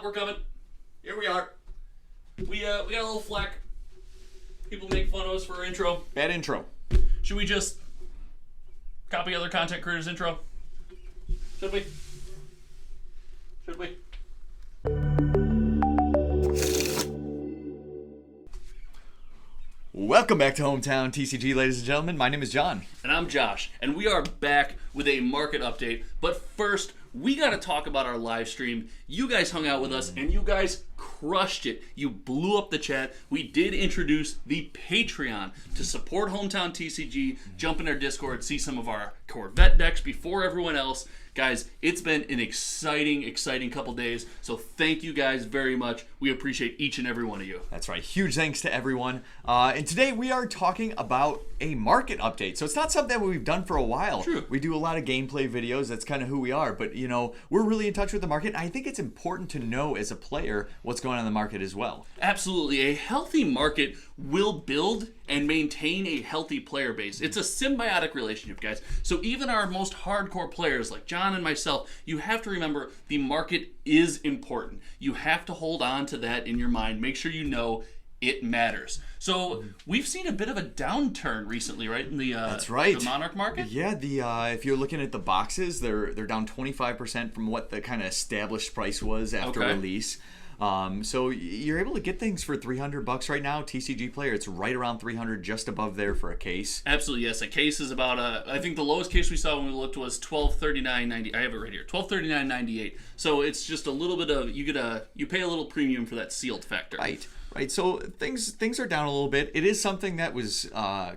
we're coming. Here we are. We got a little flack. People make fun of us for our intro. Bad intro. Should we just copy other content creators' intro? Should we? Should we? Welcome back to Hometown TCG, ladies and gentlemen. My name is John. And I'm Josh. And we are back with a market update. But first, we got to talk about our live stream. You guys hung out with us, and you guys crushed it. You blew up the chat. We did introduce the Patreon to support Hometown TCG. Jump in our Discord, see some of our Corvette decks before everyone else. Guys, it's been an exciting couple days, so thank you guys very much. We appreciate each and every one of you. That's right. Huge thanks to everyone. And today we are talking about a market update. So it's not something that we've done for a while. True. We do a lot of gameplay videos. That's kind of who we are. But, you know, we're really in touch with the market. I think it's important to know as a player what's going on in the market as well. Absolutely. A healthy market will build and maintain a healthy player base. It's a symbiotic relationship, guys. So even our most hardcore players like John and myself, you have to remember the market is important. You have to hold on to that in your mind. Make sure you know it matters. So we've seen a bit of a downturn recently, right? In the That's right. the Monarch market. Yeah, if you're looking at the boxes, they're down 25% from what the kind of established price was after release. So you're able to get things for $300 right now. TCG player, it's right around 300, just above there for a case. Absolutely, yes. A case is about I think the lowest case we saw when we looked was $1239.90. I have it right here, $1239.98. So it's just a little bit of you pay a little premium for that sealed factor. Right. So things are down a little bit. It is something that was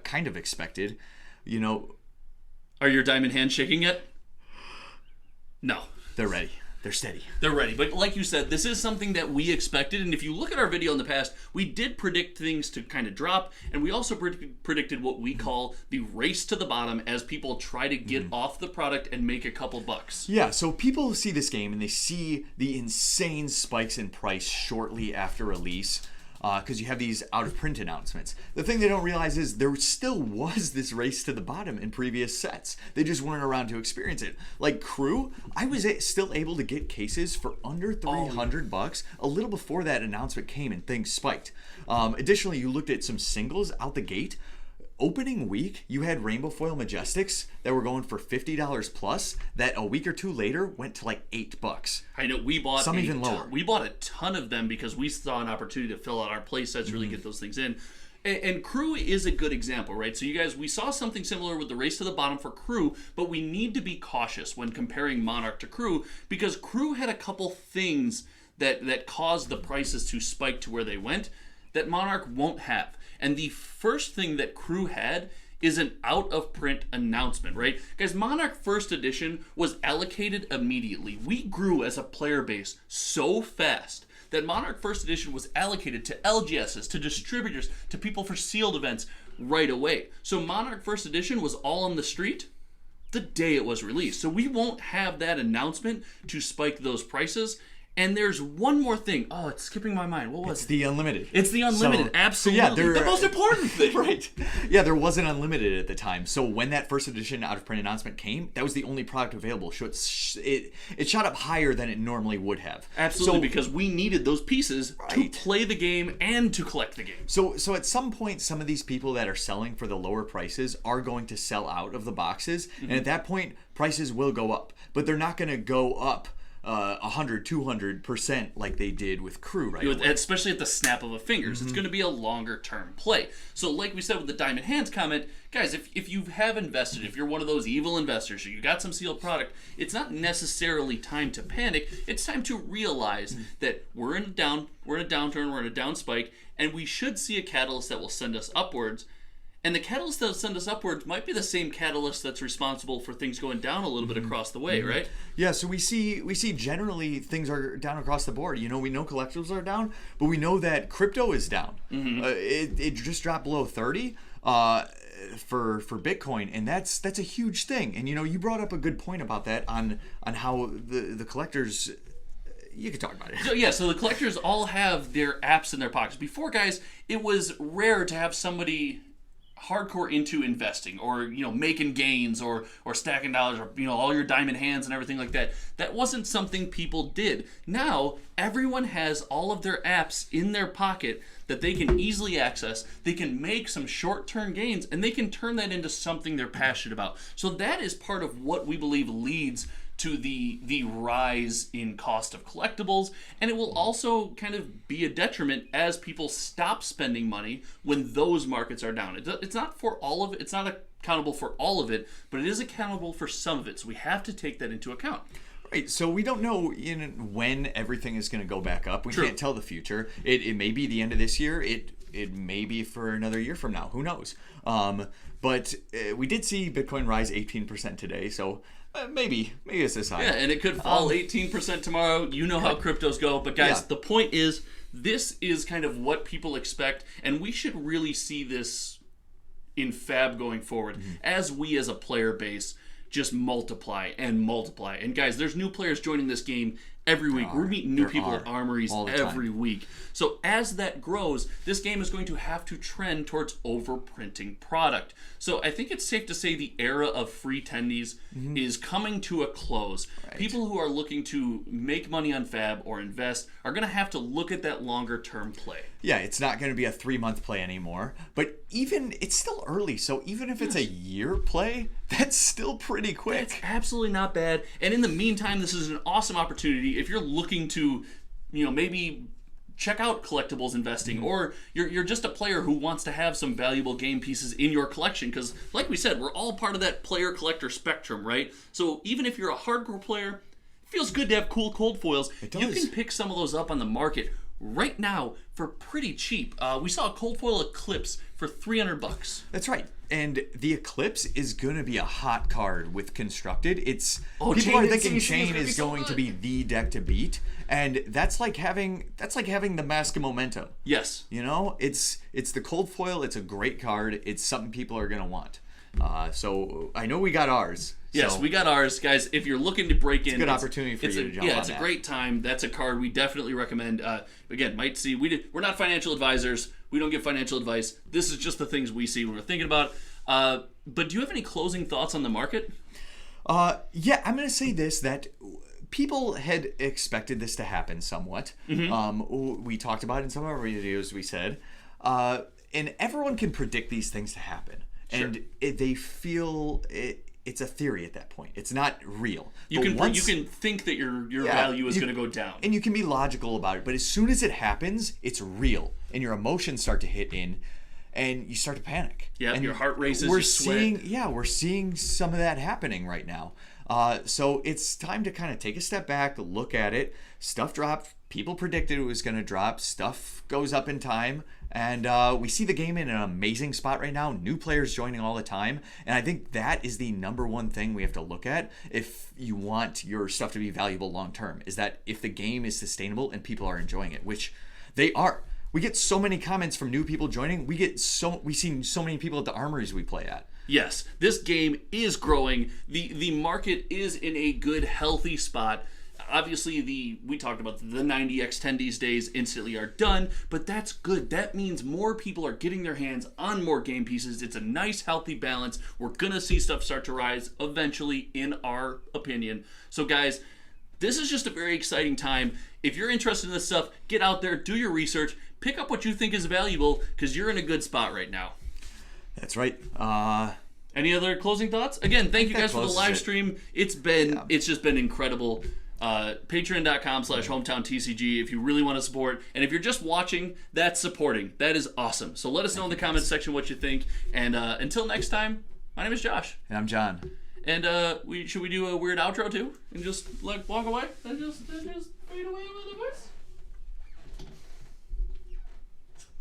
kind of expected. You know, are your diamond hands shaking yet? No, they're ready. They're steady. They're ready. But like you said, this is something that we expected. And if you look at our video in the past, we did predict things to kind of drop. And we also predicted what we call the race to the bottom as people try to get off the product and make a couple bucks. Yeah, so people see this game and they see the insane spikes in price shortly after release. Because you have these out-of-print announcements. The thing they don't realize is there still was this race to the bottom in previous sets. They just weren't around to experience it. Like Crew, I was still able to get cases for under $300 a little before that announcement came and things spiked. Additionally, you looked at some singles out the gate. Opening week, you had Rainbow Foil Majestics that were going for $50 plus. That a week or two later went to like $8. I know we bought some even lower. We bought a ton of them because we saw an opportunity to fill out our play sets, really get those things in. And Crew is a good example, right? So you guys, we saw something similar with the race to the bottom for Crew, but we need to be cautious when comparing Monarch to Crew because Crew had a couple things that caused the prices to spike to where they went that Monarch won't have. And the first thing that Crew had is an out-of-print announcement, right? Guys, Monarch First Edition was allocated immediately. We grew as a player base so fast that Monarch First Edition was allocated to LGSs, to distributors, to people for sealed events right away. So Monarch First Edition was all on the street the day it was released. So we won't have that announcement to spike those prices. And there's one more thing. Oh, it's skipping my mind. What was it? It's the unlimited. It's the unlimited, absolutely. So yeah, the most important thing. Right. Yeah, there wasn't unlimited at the time. So when that first edition out-of-print announcement came, that was the only product available. So it shot up higher than it normally would have. Absolutely, because we needed those pieces to play the game and to collect the game. So at some point, some of these people that are selling for the lower prices are going to sell out of the boxes. And at that point, prices will go up. But they're not going to go up 100, 200% like they did with Crew, right? Especially at the snap of a fingers. It's going to be a longer term play. So like we said with the Diamond Hands comment, guys, if you have invested, if you're one of those evil investors, or you got some sealed product, it's not necessarily time to panic. It's time to realize that we're in a downturn, we're in a down spike, and we should see a catalyst that will send us upwards. And the catalyst that'll send us upwards might be the same catalyst that's responsible for things going down a little bit across the way, right? Yeah, so we see generally things are down across the board. You know, we know collectibles are down, but we know that crypto is down. It just dropped below 30 for Bitcoin, and that's a huge thing. And you know, you brought up a good point about that on how the collectors. You can talk about it. So the collectors all have their apps in their pockets. Before, guys, it was rare to have somebody hardcore into investing or making gains or stacking dollars or all your diamond hands and everything like that, that wasn't something people did. Now everyone has all of their apps in their pocket that they can easily access. They can make some short-term gains and they can turn that into something they're passionate about. So that is part of what we believe leads to the rise in cost of collectibles, and it will also kind of be a detriment as people stop spending money when those markets are down. It's not for all of it. It's not accountable for all of it, but it is accountable for some of it. So we have to take that into account. Right, so we don't know when everything is going to go back up. We can't tell the future. It may be the end of this year. It may be for another year from now. Who knows? But we did see Bitcoin rise 18% today, so maybe it's a sign. Yeah, and it could fall 18% tomorrow. You know how cryptos go. But guys, the point is, this is kind of what people expect, and we should really see this in Fab going forward as we as a player base just multiply and multiply. And guys, there's new players joining this game every week. We're meeting new people at armories every week. So as that grows, this game is going to have to trend towards overprinting product. So I think it's safe to say the era of free tendies is coming to a close. Right. People who are looking to make money on Fab or invest are going to have to look at that longer term play. Yeah, it's not going to be a 3-month play anymore. But it's still early. So even if it's a year play, that's still pretty quick. It's absolutely not bad. And in the meantime, this is an awesome opportunity if you're looking to, maybe check out collectibles investing, or you're just a player who wants to have some valuable game pieces in your collection, because like we said, we're all part of that player collector spectrum, right? So even if you're a hardcore player, it feels good to have cool cold foils. You can pick some of those up on the market right now for pretty cheap. We saw a cold foil Eclipse for $300. That's right. And the Eclipse is going to be a hot card with Constructed. People are thinking Chain is going to be the deck to beat, and that's like having the Mask of Momentum. Yes. It's the cold foil. It's a great card. It's something people are going to want. So I know we got ours. Yes, we got ours, guys. If you're looking to break in, it's a good opportunity for you to jump on it's a great time. That's a card we definitely recommend. Again, we're not financial advisors. We don't give financial advice. This is just the things we see when we're thinking about. But do you have any closing thoughts on the market? Yeah, I'm going to say this, that people had expected this to happen somewhat. We talked about it in some of our videos, we said. And everyone can predict these things to happen. Sure. And they feel it's a theory at that point. It's not real. You can think that your value is going to go down. And you can be logical about it. But as soon as it happens, it's real. And your emotions start to hit in. And you start to panic. Yeah, and your heart races. We're seeing some of that happening right now. So it's time to kind of take a step back, look at it. Stuff dropped. People predicted it was going to drop. Stuff goes up in time. And we see the game in an amazing spot right now. New players joining all the time. And I think that is the number one thing we have to look at if you want your stuff to be valuable long term, is that if the game is sustainable and people are enjoying it, which they are. We get so many comments from new people joining. We see so many people at the armories we play at. Yes, this game is growing. The market is in a good, healthy spot. Obviously, we talked about the 90x 10Ds days instantly are done, but that's good. That means more people are getting their hands on more game pieces. It's a nice, healthy balance. We're going to see stuff start to rise eventually, in our opinion. So, guys, this is just a very exciting time. If you're interested in this stuff, get out there, do your research, pick up what you think is valuable, because you're in a good spot right now. That's right. Any other closing thoughts? Again, thank you guys for the live stream. It's just been incredible. Patreon.com/HometownTCG if you really want to support. And if you're just watching, that's supporting. That is awesome. So let us know in the comments section what you think. And until next time, my name is Josh. And I'm John. And should we do a weird outro too? And just walk away? And just fade away with the voice?